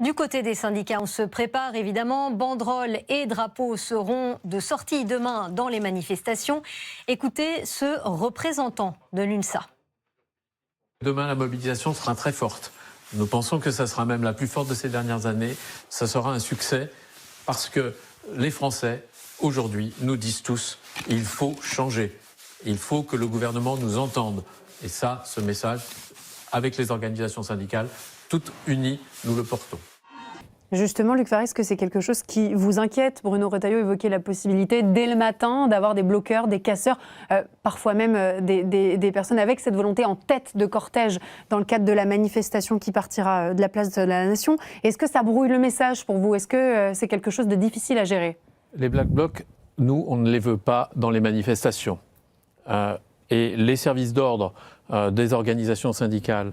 Du côté des syndicats, on se prépare évidemment. Banderoles et drapeaux seront de sortie demain dans les manifestations. Écoutez ce représentant de l'UNSA. Demain, la mobilisation sera très forte. Nous pensons que ça sera même la plus forte de ces dernières années. Ça sera un succès parce que les Français, aujourd'hui, nous disent tous il faut changer. Il faut que le gouvernement nous entende. Et ça, ce message, avec les organisations syndicales, toutes unies, nous le portons. Justement, Luc Farès, est-ce que c'est quelque chose qui vous inquiète? Bruno Retailleau évoquait la possibilité, dès le matin, d'avoir des bloqueurs, des casseurs, parfois même des personnes avec cette volonté en tête de cortège dans le cadre de la manifestation qui partira de la place de la Nation. Est-ce que ça brouille le message pour vous? Est-ce que c'est quelque chose de difficile à gérer? Les Black Blocs, nous, on ne les veut pas dans les manifestations. Et les services d'ordre des organisations syndicales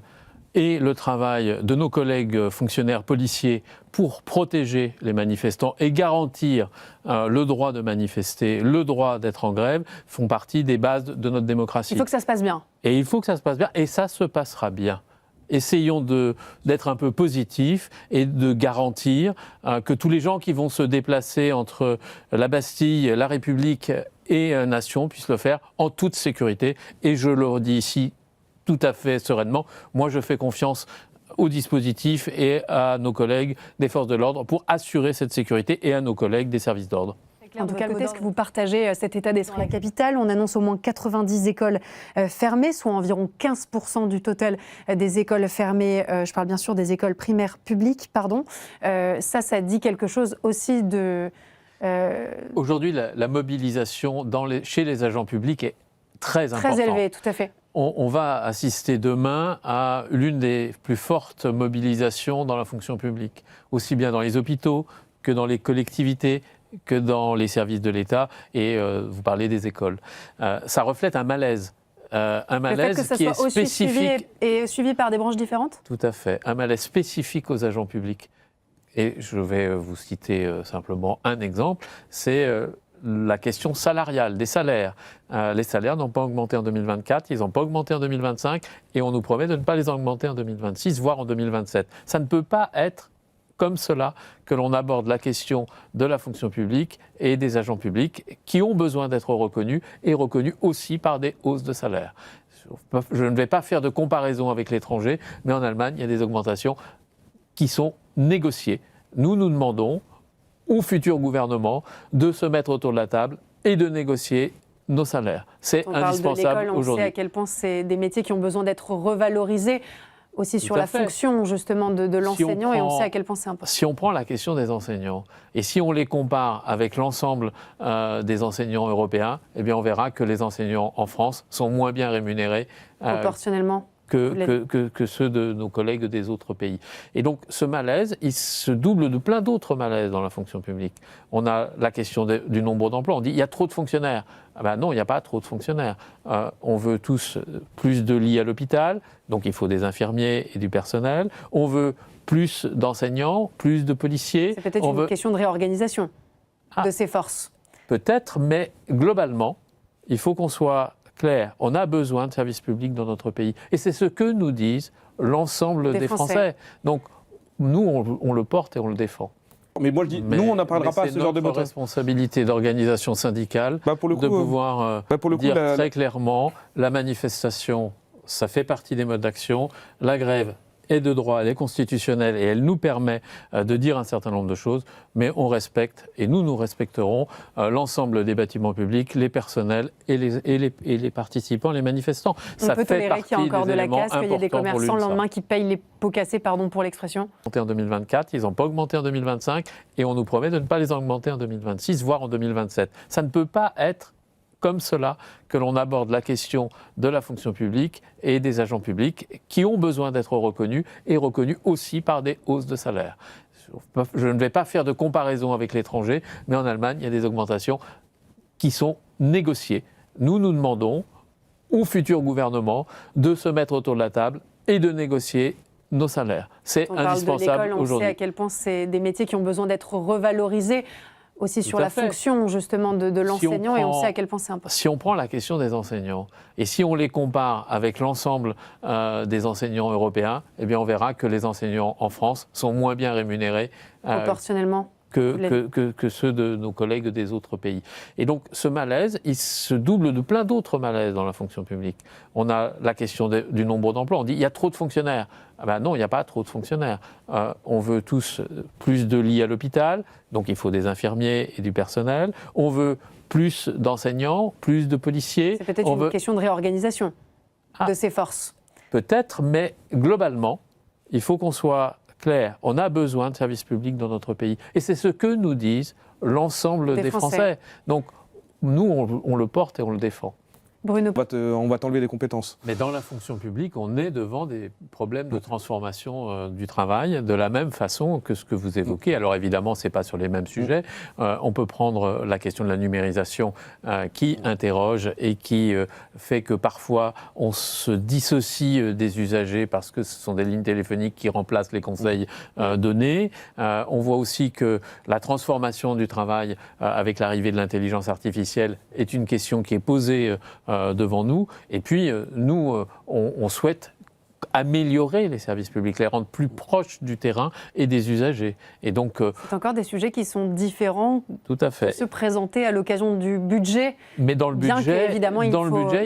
et le travail de nos collègues fonctionnaires policiers pour protéger les manifestants et garantir le droit de manifester, le droit d'être en grève, font partie des bases de notre démocratie. Il faut que ça se passe bien. Et il faut que ça se passe bien, et ça se passera bien. Essayons d'être un peu positifs et de garantir que tous les gens qui vont se déplacer entre la Bastille, la République et Nation puissent le faire en toute sécurité. Et je le redis ici tout à fait sereinement, moi je fais confiance au dispositif et à nos collègues des forces de l'ordre pour assurer cette sécurité et à nos collègues des services d'ordre. En tout cas, est-ce que vous partagez cet état d'esprit? Dans la capitale, on annonce au moins 90 écoles fermées, soit environ 15% du total des écoles fermées. Je parle bien sûr des écoles primaires publiques, pardon. Ça dit quelque chose aussi de... Aujourd'hui, la mobilisation chez les agents publics est très importante. Très élevée, tout à fait. On va assister demain à l'une des plus fortes mobilisations dans la fonction publique, aussi bien dans les hôpitaux que dans les collectivités, que dans les services de l'État, et vous parlez des écoles. Ça reflète un malaise. Un malaise le fait que ça qui soit est spécifique. suivi par des branches différentes? Tout à fait. Un malaise spécifique aux agents publics. Et je vais vous citer simplement un exemple, c'est la question salariale, des salaires. Les salaires n'ont pas augmenté en 2024, ils n'ont pas augmenté en 2025, et on nous promet de ne pas les augmenter en 2026, voire en 2027. Ça ne peut pas être comme cela que l'on aborde la question de la fonction publique et des agents publics qui ont besoin d'être reconnus et reconnus aussi par des hausses de salaire. Je ne vais pas faire de comparaison avec l'étranger, mais en Allemagne, il y a des augmentations qui sont négociées. Nous demandons au futur gouvernement de se mettre autour de la table et de négocier nos salaires. C'est indispensable aujourd'hui. On sait à quel point c'est des métiers qui ont besoin d'être revalorisés, aussi sur la fonction justement de l'enseignant, et on sait à quel point c'est important. Si on prend la question des enseignants, et si on les compare avec l'ensemble des enseignants européens, eh bien on verra que les enseignants en France sont moins bien rémunérés proportionnellement que ceux de nos collègues des autres pays. Et donc ce malaise, il se double de plein d'autres malaises dans la fonction publique. On a la question du nombre d'emplois. On dit il y a trop de fonctionnaires. Ah ben non, il n'y a pas trop de fonctionnaires. On veut tous plus de lits à l'hôpital, donc il faut des infirmiers et du personnel. On veut plus d'enseignants, plus de policiers. C'est peut-être une question de réorganisation de ces forces. Peut-être, mais globalement, il faut qu'on soit clair, on a besoin de services publics dans notre pays. Et c'est ce que nous disent l'ensemble des Français. Donc, nous, on le porte et on le défend. Mais moi, je dis, nous, on n'en parlera pas à ce genre de bataille. C'est notre responsabilité d'organisation syndicale de pouvoir dire très clairement, la manifestation, ça fait partie des modes d'action, la grève est de droit, elle est constitutionnelle et elle nous permet de dire un certain nombre de choses, mais on respecte, et nous respecterons l'ensemble des bâtiments publics, les personnels et les participants, les manifestants. On peut tolérer qu'il y a encore de la casse, qu'il y a des commerçants le lendemain qui payent les pots cassés, pardon pour l'expression. En 2024, ils n'ont pas augmenté en 2025, et on nous promet de ne pas les augmenter en 2026, voire en 2027. Ça ne peut pas être comme cela que l'on aborde la question de la fonction publique et des agents publics qui ont besoin d'être reconnus et reconnus aussi par des hausses de salaire. Je ne vais pas faire de comparaison avec l'étranger, mais en Allemagne, il y a des augmentations qui sont négociées. Nous demandons au futur gouvernement de se mettre autour de la table et de négocier nos salaires. C'est indispensable aujourd'hui. On sait à quel point c'est des métiers qui ont besoin d'être revalorisés, aussi sur la fonction justement de l'enseignant et on sait à quel point c'est important. Si on prend la question des enseignants et si on les compare avec l'ensemble des enseignants européens, eh bien on verra que les enseignants en France sont moins bien rémunérés proportionnellement que ceux de nos collègues des autres pays. Et donc ce malaise, il se double de plein d'autres malaises dans la fonction publique. On a la question du nombre d'emplois. On dit il y a trop de fonctionnaires. Ah ben non, il n'y a pas trop de fonctionnaires. On veut tous plus de lits à l'hôpital, donc il faut des infirmiers et du personnel. On veut plus d'enseignants, plus de policiers. C'est peut-être une question de réorganisation de ces forces. Peut-être, mais globalement, il faut qu'on soit clair. On a besoin de services publics dans notre pays. Et c'est ce que nous disent l'ensemble des Français. Donc, nous, on le porte et on le défend. Bruno. On va t'enlever des compétences. Mais dans la fonction publique, on est devant des problèmes de transformation du travail de la même façon que ce que vous évoquez. Alors évidemment, ce n'est pas sur les mêmes sujets. On peut prendre la question de la numérisation qui interroge et qui fait que parfois on se dissocie des usagers parce que ce sont des lignes téléphoniques qui remplacent les conseils donnés. On voit aussi que la transformation du travail avec l'arrivée de l'intelligence artificielle est une question qui est posée devant nous. Et puis, nous, on souhaite améliorer les services publics, les rendre plus proches du terrain et des usagers. Et donc, c'est encore des sujets qui sont différents. Tout à fait. Se présenter à l'occasion du budget. Mais dans le budget, il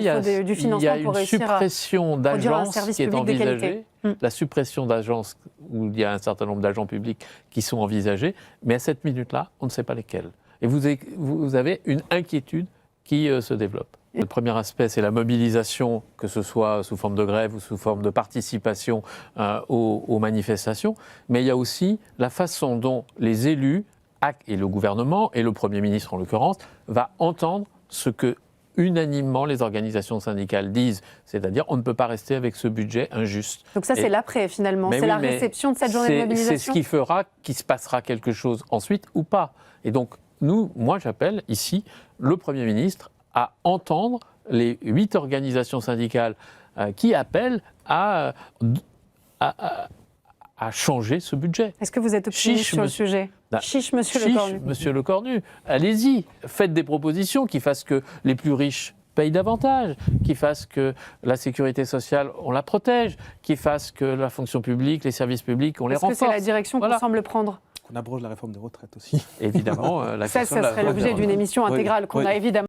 y a une suppression d'agences qui est envisagée. La suppression d'agences où il y a un certain nombre d'agents publics qui sont envisagés. Mais à cette minute-là, on ne sait pas lesquels. Et vous avez une inquiétude qui se développe. Le premier aspect, c'est la mobilisation, que ce soit sous forme de grève ou sous forme de participation aux manifestations. Mais il y a aussi la façon dont les élus, et le gouvernement, et le Premier ministre en l'occurrence, va entendre ce que unanimement les organisations syndicales disent, c'est-à-dire on ne peut pas rester avec ce budget injuste. Donc ça, c'est l'après finalement, c'est la réception de cette journée de mobilisation. C'est ce qui fera qu'il se passera quelque chose ensuite ou pas. Et donc, moi j'appelle ici le Premier ministre à entendre les 8 organisations syndicales qui appellent à changer ce budget. Est-ce que vous êtes optimiste sur le sujet ? Chiche, monsieur Lecornu. Monsieur Lecornu, allez-y, faites des propositions qui fassent que les plus riches payent davantage, qui fassent que la sécurité sociale, on la protège, qui fassent que la fonction publique, les services publics, on les renforce. Est-ce que c'est la direction qu'on semble prendre ? On abroge la réforme des retraites aussi. Évidemment. Ça serait l'objet d'une émission intégrale qu'on a évidemment.